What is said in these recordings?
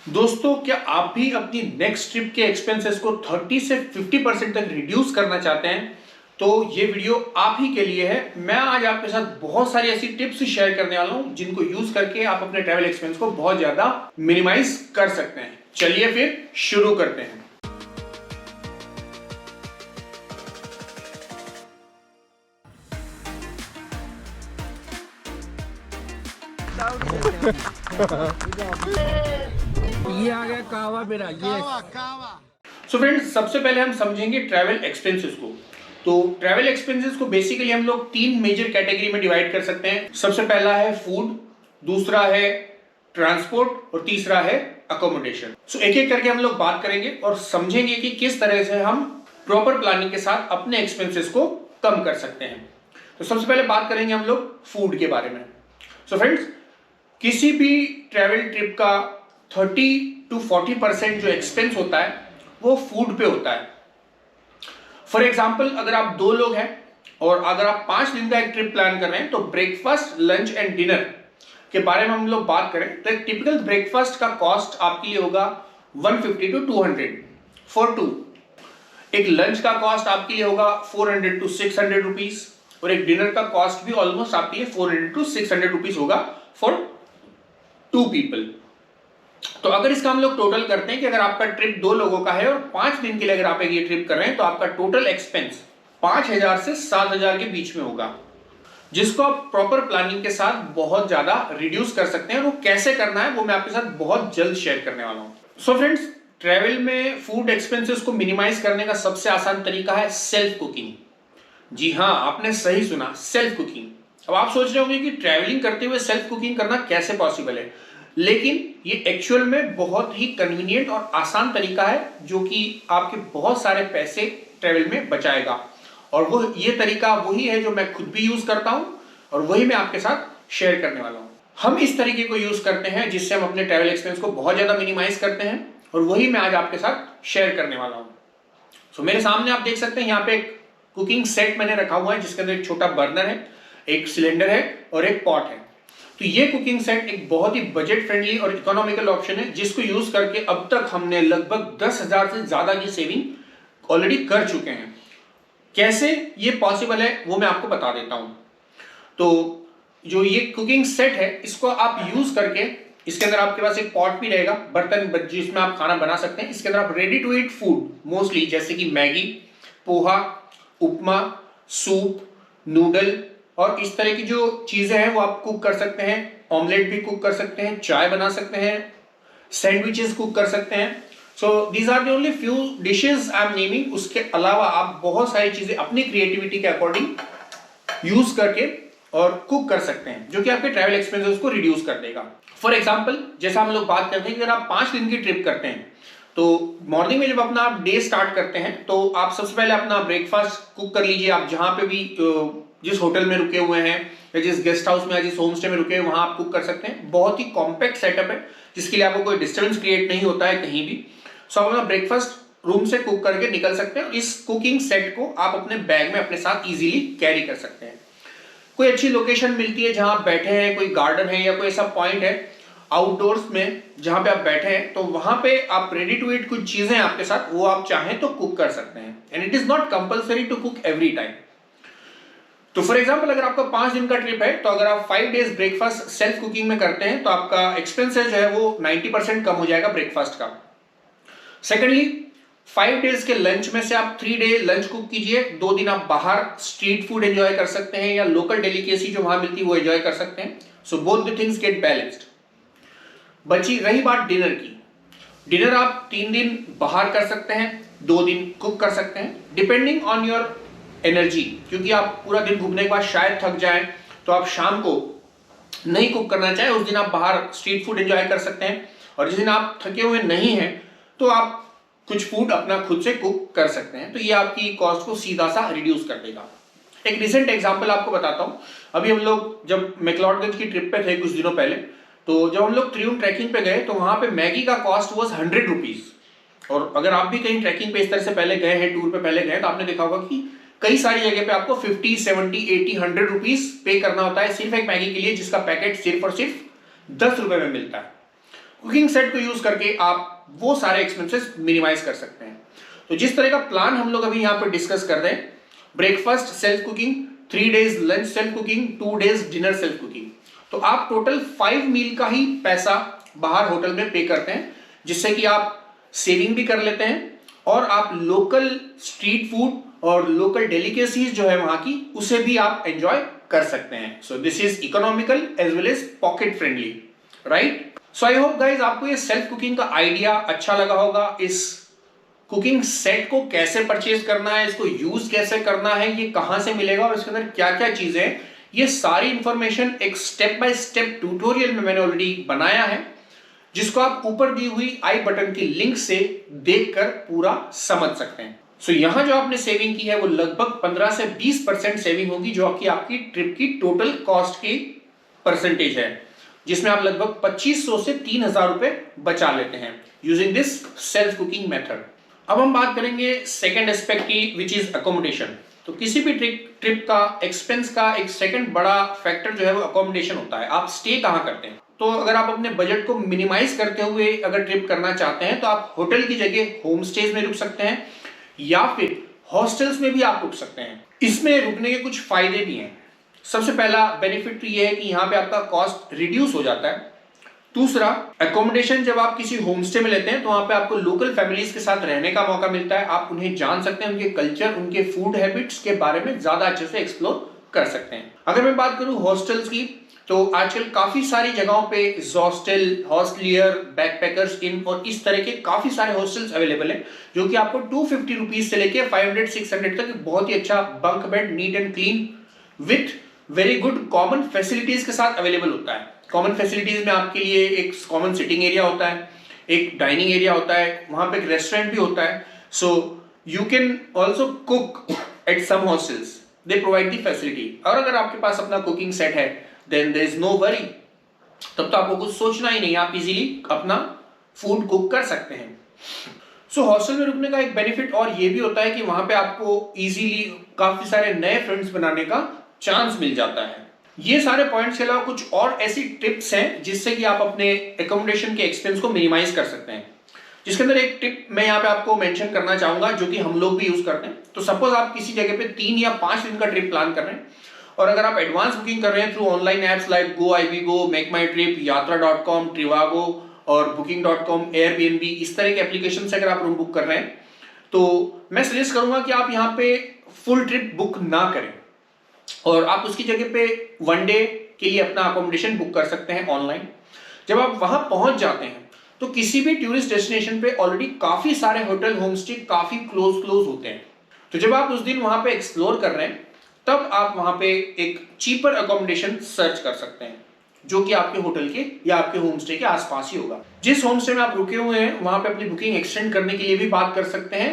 दोस्तों, क्या आप भी अपनी नेक्स्ट ट्रिप के एक्सपेंसेस को 30 से 50% तक रिड्यूस करना चाहते हैं? तो ये वीडियो आप ही के लिए है। मैं आज आपके साथ बहुत सारी ऐसी टिप्स शेयर करने वाला हूं जिनको यूज करके आप अपने ट्रैवल एक्सपेंस को बहुत ज्यादा मिनिमाइज कर सकते हैं। चलिए फिर शुरू करते हैं। ये आ गया कहवा मेरा ये। सो फ्रेंड्स, सबसे पहले हम समझेंगे ट्रैवल एक्सपेंसेस को। तो ट्रैवल एक्सपेंसेस को बेसिकली हम लोग तीन मेजर कैटेगरी में डिवाइड कर सकते हैं। सबसे पहला है फूड, दूसरा है ट्रांसपोर्ट और तीसरा है अकोमोडेशन। सो एक एक करके हम लोग बात करेंगे और समझेंगे कि किस तरह से हम प्रॉपर प्लानिंग के साथ अपने एक्सपेंसेस को कम कर सकते हैं। तो सबसे पहले बात करेंगे हम लोग फूड के बारे में। सो फ्रेंड्स, किसी भी ट्रैवल ट्रिप का 30 to 40% जो एक्सपेंस होता है वो फूड पे होता है। फॉर एग्जाम्पल, अगर आप 2 लोग हैं और अगर आप 5 दिन का एक ट्रिप प्लान कर रहे हैं तो ब्रेकफास्ट, लंच एंड डिनर के बारे में हम लोग बात करें तो एक टिपिकल ब्रेकफास्ट का कॉस्ट आपके लिए होगा 150 to 200 फॉर 2। एक लंच का कॉस्ट आपके लिए होगा 400 to 600 रुपीज और एक डिनर का कॉस्ट भी ऑलमोस्ट आपके लिए 400 to 600 रुपीज होगा फॉर 2 पीपल। तो अगर इसका हम लोग टोटल करते हैं कि अगर आपका ट्रिप 2 लोगों का है और 5 दिन के लिए अगर आप ये ट्रिप कर रहे हैं तो आपका टोटल एक्सपेंस 5000 से 7000 के बीच में होगा, जिसको आप प्रॉपर प्लानिंग के साथ बहुत ज्यादा रिड्यूस कर सकते हैं। और वो कैसे करना है वो मैं आपके साथ बहुत जल्द शेयर करने वाला हूं। सो फ्रेंड्स, ट्रैवल में फूड एक्सपेंसेस को मिनिमाइज करने का सबसे आसान तरीका है सेल्फ कुकिंग। जी हाँ, आपने सही सुना, सेल्फ कुकिंग। अब आप सोच रहे होंगे कि ट्रैवलिंग करते हुए सेल्फ कुकिंग करना कैसे पॉसिबल है, लेकिन ये एक्चुअल में बहुत ही कन्वीनियंट और आसान तरीका है जो कि आपके बहुत सारे पैसे ट्रैवल में बचाएगा। और वो ये तरीका वही है जो मैं खुद भी यूज करता हूं और वही मैं आपके साथ शेयर करने वाला हूं। हम इस तरीके को यूज करते हैं जिससे हम अपने ट्रैवल एक्सपेंस को बहुत ज्यादा मिनिमाइज करते हैं और वही मैं आज आपके साथ शेयर करने वाला हूं। सो मेरे सामने आप देख सकते हैं यहाँ पे एक कुकिंग सेट मैंने रखा हुआ है जिसके अंदर एक छोटा बर्नर है, एक सिलेंडर है और एक पॉट है। तो ये कुकिंग सेट एक बहुत ही बजट फ्रेंडली और इकोनॉमिकल ऑप्शन है जिसको यूज करके अब तक हमने लगभग 10,000 से ज्यादा की सेविंग ऑलरेडी कर चुके हैं। कैसे ये पॉसिबल है वो मैं आपको बता देता हूं। तो जो ये कुकिंग सेट है इसको आप यूज करके, इसके अंदर आपके पास एक पॉट भी रहेगा, बर्तन जिसमें आप खाना बना सकते हैं। इसके अंदर आप ready to eat food mostly जैसे कि Maggi, poha, upma, soup, noodle और इस तरह की जो चीजें हैं वो आप कुक कर सकते हैं। ऑमलेट भी कुक कर सकते हैं, चाय बना सकते हैं, सैंडविचेस कुक कर सकते हैं। So these are the only few dishes I am naming. उसके अलावा आप बहुत सारी चीजें अपनी क्रिएटिविटी के अकॉर्डिंग यूज करके और कुक कर सकते हैं जो कि आपके ट्रैवल एक्सपेंसेस को रिड्यूस कर देगा। फॉर एग्जाम्पल, जैसा हम लोग बात करते हैं कि अगर आप 5 दिन की ट्रिप करते हैं तो मॉर्निंग में जब अपना आप डे स्टार्ट करते हैं तो आप सबसे पहले अपना ब्रेकफास्ट कुक कर लीजिए। आप जहां पे भी जिस होटल में रुके हुए हैं या जिस गेस्ट हाउस में या जिस होम स्टे में रुके हैं वहां आप कुक कर सकते हैं। बहुत ही कॉम्पैक्ट सेटअप है जिसके लिए आपको कोई डिस्टर्बेंस क्रिएट नहीं होता है कहीं भी। सो आप अपना ब्रेकफास्ट रूम से कुक करके निकल सकते हैं। इस कुकिंग सेट को आप अपने बैग में अपने साथ इजीली कैरी कर सकते हैं। कोई अच्छी लोकेशन मिलती है जहां आप बैठे हैं, कोई गार्डन है या कोई ऐसा पॉइंट है आउटडोर्स में जहां पे आप बैठे हैं, तो वहां पे आप रेडी टू ईट कुछ चीजें आपके साथ वो आप चाहें तो कुक कर सकते हैं। And it is not compulsory to cook every time. तो फॉर एग्जाम्पल, अगर आपका 5 दिन का ट्रिप है तो अगर आप 5 डेज ब्रेकफास्ट सेल्फ कुकिंग में करते हैं तो आपका एक्सपेंसेस जो है वो 90% कम हो जाएगा ब्रेकफास्ट का। सेकेंडली, 5 डेज के लंच में से आप 3 डे लंच कुक कीजिए। 2 दिन आप बाहर स्ट्रीट फूड एंजॉय कर सकते हैं या लोकल डेलिकेसी जो वहां मिलती है वो एंजॉय कर सकते हैं। So both the things get balanced. बची रही बात डिनर की। डिनर आप 3 दिन बाहर कर सकते हैं, 2 दिन कुक कर सकते हैं डिपेंडिंग ऑन योर एनर्जी, क्योंकि आप पूरा दिन घूमने के बाद शायद थक जाएं तो आप शाम को नहीं कुक करना चाहें उस दिन आप बाहर स्ट्रीट फूड एंजॉय कर सकते हैं। और जिस दिन आप थके हुए नहीं हैं तो आप कुछ फूड अपना खुद से कुक कर सकते हैं। तो ये आपकी कॉस्ट को सीधा सा रिड्यूस कर देगा। एक रिसेंट एग्जांपल आपको बताता हूं। अभी हम लोग जब मैक्लोडगंज की ट्रिप पे थे कुछ दिनों पहले, तो जब हम लोग त्रियुण ट्रैकिंग पे गए तो वहां पे मैगी का कॉस्ट वाज 100 रुपीज। और अगर आप भी कहीं ट्रैकिंग पे इस तरह से पहले गए हैं, टूर पे पहले गए, तो आपने देखा होगा कि कई सारी जगह पे आपको 50, 70, 80, 100 रुपीज पे करना होता है सिर्फ एक मैगी के लिए जिसका पैकेट सिर्फ और सिर्फ 10 रुपए में मिलता है। कुकिंग सेट को यूज करके आप वो सारे एक्सपेंसेस मिनिमाइज कर सकते हैं। तो जिस तरह का प्लान हम लोग अभी यहाँ पर डिस्कस कर रहे हैं, breakfast self cooking, 3 days lunch self cooking, 2 days dinner self cooking, तो आप टोटल 5 मील का ही पैसा बाहर होटल में पे करते हैं, जिससे कि आप सेविंग भी कर लेते हैं और आप लोकल स्ट्रीट फूड और लोकल डेलिकेसीज जो है वहां की, उसे भी आप एंजॉय कर सकते हैं। So this is economical as well as pocket friendly, right? So I hope guys आपको ये सेल्फ कुकिंग का आइडिया अच्छा लगा होगा। इस कुकिंग सेट को कैसे परचेज करना है, इसको यूज कैसे करना है, ये कहां से मिलेगा और इसके अंदर क्या क्या चीजें हैं, ये सारी इंफॉर्मेशन एक स्टेप बाय स्टेप ट्यूटोरियल में मैंने ऑलरेडी बनाया है, जिसको आप ऊपर दी हुई आई बटन की लिंक से देखकर पूरा समझ सकते हैं। सो यहां जो आपने सेविंग की है वो लगभग 15 से 20% सेविंग होगी, जो कि आपकी ट्रिप की टोटल कॉस्ट की परसेंटेज है, जिसमें आप लगभग 2500 से 3000 रुपए बचा लेते हैं using this self cooking method. अब हम बात करेंगे सेकेंड एस्पेक्ट की, विच इज अकोमोडेशन। तो किसी भी ट्रिप का एक्सपेंस का एक सेकंड बड़ा फैक्टर जो है वो अकोमोडेशन होता है। आप स्टे कहाँ करते हैं? तो अगर आप अपने बजट को मिनिमाइज करते हुए अगर ट्रिप करना चाहते हैं तो आप होटल की जगह होम स्टेज में रुक सकते हैं या फिर हॉस्टल्स में भी आप रुक सकते हैं। इसमें रुकने के कुछ फायदे भी हैं। सबसे पहला बेनिफिट तो ये है कि यहाँ पे आपका कॉस्ट रिड्यूस हो जाता है। दूसरा, अकोमोडेशन जब आप किसी होम स्टे में लेते हैं तो वहां पे आपको लोकल फैमिलीज के साथ रहने का मौका मिलता है। आप उन्हें जान सकते हैं, उनके कल्चर, उनके फूड हैबिट्स के बारे में ज्यादा अच्छे से एक्सप्लोर कर सकते हैं। अगर मैं बात करूं हॉस्टल्स की, तो आजकल काफी सारी जगहों पे हॉस्टल, हॉस्टलियर, बैकपैकर्स इन और इस तरह के काफी सारे हॉस्टल्स अवेलेबल हैं, जो कि आपको 250 रुपीज से लेके 500-600 तक बहुत ही अच्छा bunk bed, neat and clean with very good common facilities के साथ अवेलेबल होता है। कॉमन फैसिलिटीज में आपके लिए एक कॉमन सिटिंग एरिया होता है, एक डाइनिंग एरिया होता है, वहां पे एक रेस्टोरेंट भी होता है। So you can also cook at some hostels, they provide the facility. और अगर आपके पास अपना कुकिंग सेट है then there is no worry, तब तो आपको कुछ सोचना ही नहीं, आप इजीली अपना फूड कुक कर सकते हैं। सो हॉस्टल में रुकने का एक बेनिफिट और ये भी होता है कि वहां पे आपको इजीली काफी सारे नए फ्रेंड्स बनाने का चांस मिल जाता है। ये सारे पॉइंट्स के अलावा कुछ और ऐसी टिप्स हैं जिससे कि आप अपने एकोमोडेशन के एक्सपेंस को मिनिमाइज कर सकते हैं, जिसके अंदर एक टिप मैं यहाँ पे आपको मेंशन करना चाहूंगा जो कि हम लोग भी यूज करते हैं। तो सपोज आप किसी जगह पे 3 या 5 दिन का ट्रिप प्लान कर रहे हैं और अगर आप एडवांस बुकिंग कर रहे हैं through online apps like GoIbigo, make my trip, यात्रा.com, Trivago और booking.com, Airbnb, इस तरह के एप्लीकेशन से अगर आप रूम बुक कर रहे हैं तो मैं सजेस्ट करूंगा कि आप यहाँ पे फुल ट्रिप बुक ना करें और आप उसकी जगह पे 1 डे के लिए अपना अकोमोडेशन बुक कर सकते हैं ऑनलाइन। जब आप वहां पहुंच जाते हैं तो किसी भी टूरिस्ट डेस्टिनेशन पे ऑलरेडी काफी सारे होटल, होम स्टे काफी क्लोज होते हैं। तो जब आप उस दिन वहां पे एक्सप्लोर कर रहे हैं तब आप वहां पे एक चीपर अकोमोडेशन सर्च कर सकते हैं, जो कि आपके होटल के या आपके होम स्टे के आसपास ही होगा। जिस होम स्टे में आप रुके हुए हैं वहां पे अपनी बुकिंग एक्सटेंड करने के लिए भी बात कर सकते हैं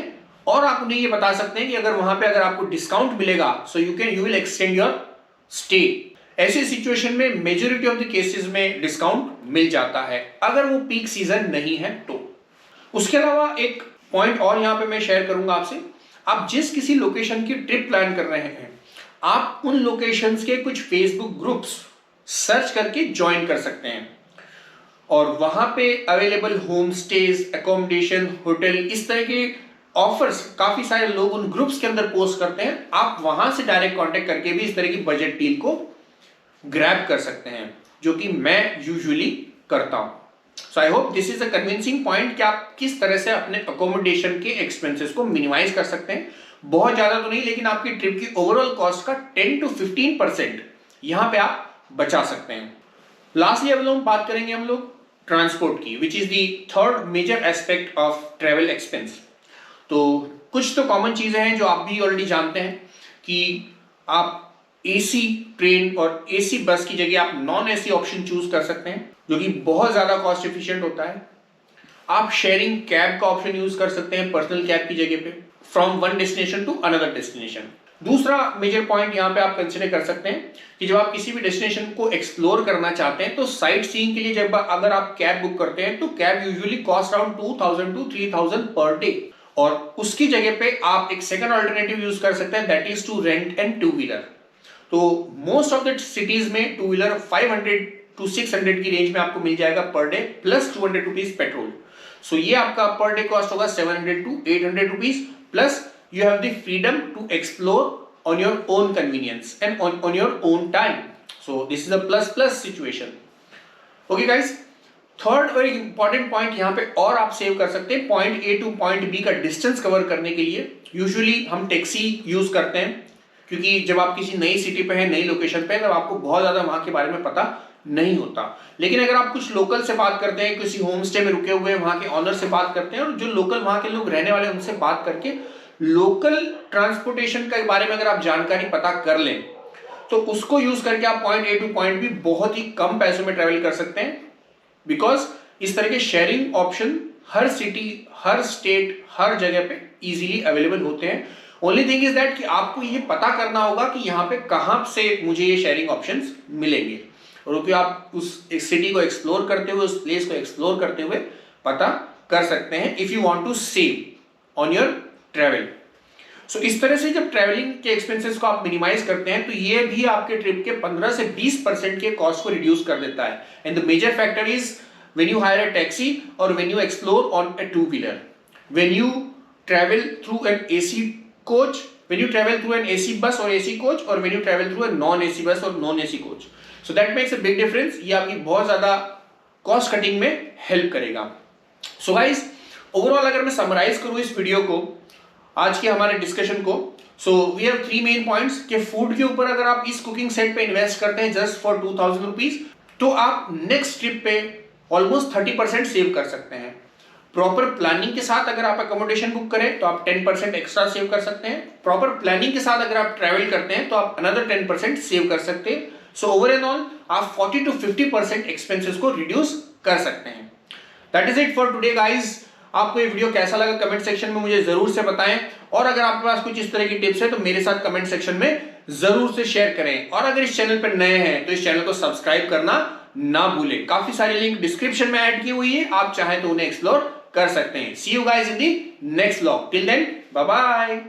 और आप उन्हें ये बता सकते हैं कि अगर वहां पे अगर आपको डिस्काउंट मिलेगा so you will extend your stay. ऐसी सिचुएशन में मेजॉरिटी ऑफ द केसेस में डिस्काउंट मिल जाता है अगर वो पीक सीजन नहीं है तो। उसके अलावा एक पॉइंट और यहां पे मैं शेयर करूंगा आपसे, आप जिस किसी लोकेशन की ट्रिप प्लान कर रहे हैं आप उन लोकेशंस के कुछ फेसबुक ग्रुप्स सर्च करके ज्वाइन कर सकते हैं और वहां पे available home stage, accommodation, hotel, इस तरह के ऑफर्स काफी सारे लोग उन ग्रुप्स के अंदर पोस्ट करते हैं। आप वहां से डायरेक्ट कांटेक्ट करके भी इस तरह की बजट डील को ग्रैब कर सकते हैं, जो कि मैं यूजुअली करता हूं। So I hope this is a convincing point कि आप किस तरह से अपने अकोमोडेशन के एक्सपेंसेस को मिनिमाइज कर सकते हैं। बहुत ज्यादा तो नहीं, लेकिन आपकी ट्रिप की ओवरऑल कॉस्ट का 10 to 15% यहां पे आप बचा सकते हैं। लास्टली अब हम बात करेंगे हम लोग ट्रांसपोर्ट की, which is the third major aspect of travel expense. तो कुछ तो कॉमन चीजें हैं जो आप भी ऑलरेडी जानते हैं कि आप एसी ट्रेन और एसी बस की जगह आप नॉन एसी ऑप्शन चूज कर सकते हैं, जो कि बहुत ज्यादा कॉस्ट एफिशिएंट होता है। आप शेयरिंग कैब का ऑप्शन यूज कर सकते हैं पर्सनल कैब की जगह पे, from one destination to another destination. दूसरा मेजर पॉइंट यहाँ पे आप कंसिडर कर सकते हैं कि जब आप किसी भी डेस्टिनेशन को एक्सप्लोर करना चाहते हैं तो साइट सीइंग के लिए जब अगर आप कैब बुक करते हैं तो cab usually cost around 2000 to 3000 per day, और उसकी जगह पे आप एक सेकंड अल्टरनेटिव यूज कर सकते हैं, that is to rent and two wheeler. तो मोस्ट ऑफ द सिटीज में टू व्हीलर 500 to 600 की रेंज में आपको मिल जाएगा per day plus 200 rupees petrol. So ये आपका पर डे कॉस्ट होगा 700 to 800 rupees plus you have the freedom to explore on your own convenience and on your own time. So this is a plus plus situation. Okay guys, third और important point यहाँ पे और आप save कर सकते हैं, point A to point B का distance cover करने के लिए यूजुअली हम टैक्सी यूज करते हैं, क्योंकि जब आप किसी नई सिटी पे है, नई लोकेशन पे है, तब आपको बहुत ज्यादा वहां के बारे में पता नहीं होता। लेकिन अगर आप कुछ लोकल से बात करते हैं, किसी होम स्टे में रुके हुए वहां के ऑनर से बात करते हैं और जो लोकल वहां के लोग रहने वाले हैं उनसे बात करके लोकल ट्रांसपोर्टेशन के बारे में अगर आप जानकारी पता कर लें तो उसको यूज करके आप point A to point B बहुत ही कम पैसों में ट्रेवल कर सकते हैं। बिकॉज इस तरह के शेयरिंग ऑप्शन हर सिटी, हर स्टेट, हर जगह पे इजीली अवेलेबल होते हैं। ओनली थिंग इज दैट कि आपको ये पता करना होगा कि यहाँ पे कहाँ से मुझे ये शेयरिंग ऑप्शंस मिलेंगे, और कि आप उस सिटी को एक्सप्लोर करते हुए, उस प्लेस को एक्सप्लोर करते हुए पता कर सकते हैं if you want to save on your travel. So इस तरह से जब ट्रैवलिंग के एक्सपेंसेस को आप मिनिमाइज करते हैं तो ये भी आपके ट्रिप के 15 से 20% के कॉस्ट को रिड्यूस कर देता है। And the major factor is when you hire a taxi और when you explore on a two wheeler, when you travel through an AC coach, when you travel through an AC bus और AC coach, और when you travel through a non AC bus और non AC coach. So that makes a big difference. ये आपकी बहुत ज्यादा cost cutting में help करेगा। So guys, overall अगर मैं समराइज करूं इस वीडियो को, आज के हमारे डिस्कशन को, so we have 3 main points कि फूड के ऊपर अगर आप इस कुकिंग सेट पे इन्वेस्ट करते हैं जस्ट फॉर 2000 रुपीज तो आप नेक्स्ट ट्रिप पे ऑलमोस्ट 30% सेव कर सकते हैं। प्रॉपर प्लानिंग के साथ अगर आप अकोमोडेशन बुक करें तो आप 10% एक्स्ट्रा सेव कर सकते हैं। प्रॉपर प्लानिंग के साथ अगर आप ट्रैवल करते हैं तो आप अनदर 10% सेव कर सकते हैं। सो ओवर एंड ऑल आप 40 to 50% एक्सपेंसेस को रिड्यूस कर सकते हैं। That is it for today guys. आपको ये वीडियो कैसा लगा कमेंट सेक्शन में मुझे जरूर से बताएं, और अगर आपके पास कुछ इस तरह की टिप्स है तो मेरे साथ कमेंट सेक्शन में जरूर से शेयर करें। और अगर इस चैनल पर नए हैं तो इस चैनल को सब्सक्राइब करना ना भूलें। काफी सारी लिंक डिस्क्रिप्शन में ऐड की हुई है, आप चाहें तो उन्हें एक्सप्लोर कर सकते हैं। See you guys in the next vlog. Till then bye bye.